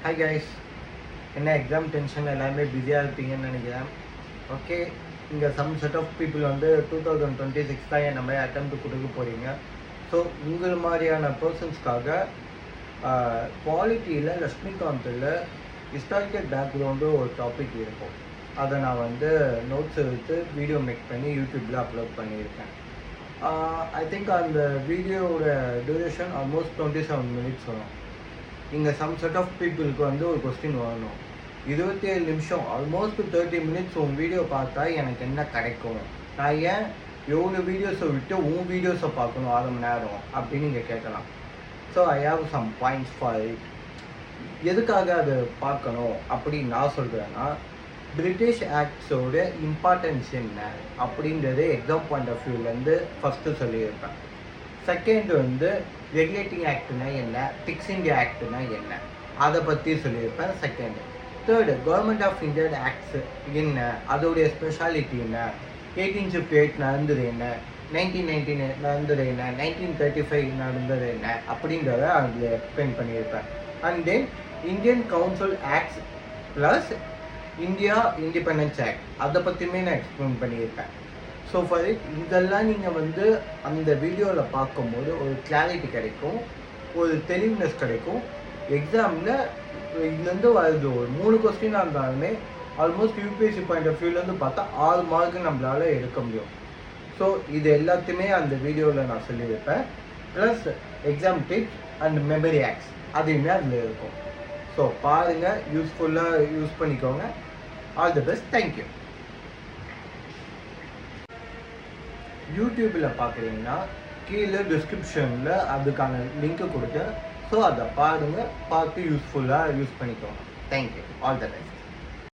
Hi guys, என்ன exam tension எல்லாருமே பிஸியாக இருப்பீங்கன்னு நினைக்கிறேன். ஓகே, இங்கே சம் செட் ஆஃப் பீப்புள் வந்து 2026 தான் என்ன மாதிரி அட்டெம்ப்ட் கொடுக்க போகிறீங்க. ஸோ உங்கள் மாதிரியான பர்சன்ஸ்க்காக குவாலிட்டியில் லக்ஷ்மிகாந்தில் ஹிஸ்டாரிக்கல் பேக்ரவுண்டு ஒரு டாபிக் இருக்கும். அதை நான் வந்து நோட்ஸ் எடுத்து வீடியோ மேக் பண்ணி யூடியூப்பில் அப்லோட் பண்ணியிருக்கேன். ஐ திங்க் அந்த வீடியோவோட டியூரேஷன் ஆல்மோஸ்ட் 27 minutes வரும். இங்கே சம் செட் ஆஃப் பீப்புளுக்கு வந்து ஒரு கொஸ்டின் வரணும், 27 நிமிஷம் ஆல்மோஸ்ட் 30 minutes உன் வீடியோ பார்த்தா எனக்கு என்ன கிடைக்கும், நான் ஏன் எவ்வளோ வீடியோஸை விட்டு உன் வீடியோஸை பார்க்கணும் 6 மணி நேரம் அப்படின்னு நீங்கள் கேட்கலாம். So I have some points for it. எதுக்காக அதை பார்க்கணும் அப்படின்னு நான் சொல்கிறேன்னா, பிரிட்டிஷ் ஆக்ட்ஸோட இம்பார்ட்டன்ஸ் என்ன அப்படின்றது எக்ஸாம் பாயிண்ட் ஆஃப் வியூலேருந்து ஃபஸ்ட்டு சொல்லியிருப்பேன். செகண்ட் வந்து ரெகுலேட்டிங் ஆக்ட்னா என்ன, ஃபிக்ஸ் இந்தியா ஆக்ட்னா என்ன, அதை பற்றி சொல்லியிருப்பேன் second. Third, government of India acts என்ன, அதோடைய ஸ்பெஷாலிட்டி என்ன, 1858 நடந்தது என்ன, 1999 நடந்தது என்ன, 1935 நடந்தது என்ன அப்படின்றத அதில் எக்ஸ்பிளைன் பண்ணியிருப்பேன். And then Indian council acts plus India independence act அதை பற்றியுமே நான் எக்ஸ்பிளைன் பண்ணியிருப்பேன். ஸோ ஃபார் இட் இதெல்லாம் நீங்கள் வந்து அந்த வீடியோவில் பார்க்கும்போது ஒரு கிளாரிட்டி கிடைக்கும், ஒரு தெளிவுனஸ் கிடைக்கும். எக்ஸாமில் இதுலேருந்து வருது ஒரு 3 கொஸ்டினாக இருந்தாலுமே ஆல்மோஸ்ட் யூபிஎஸ்சி பாயிண்ட் ஆஃப் வியூலேருந்து பார்த்தா 6 மார்க்கு நம்மளால் எடுக்க முடியும். ஸோ இது எல்லாத்தையுமே அந்த வீடியோவில் நான் சொல்லியிருப்பேன். Plus exam tips and memory acts அதையுமே அதில் இருக்கும். ஸோ பாருங்கள், யூஸ்ஃபுல்லாக யூஸ் பண்ணிக்கோங்க. All the best, thank you. யூடியூப்பில் பார்க்குறீங்கன்னா கீழே டிஸ்கிரிப்ஷனில் அதுக்கான லிங்க்கை கொடுத்தேன். ஸோ அதை பாருங்கள், பார்த்து யூஸ்ஃபுல்லாக யூஸ் பண்ணிக்கோங்க. தேங்க்யூ. All the best.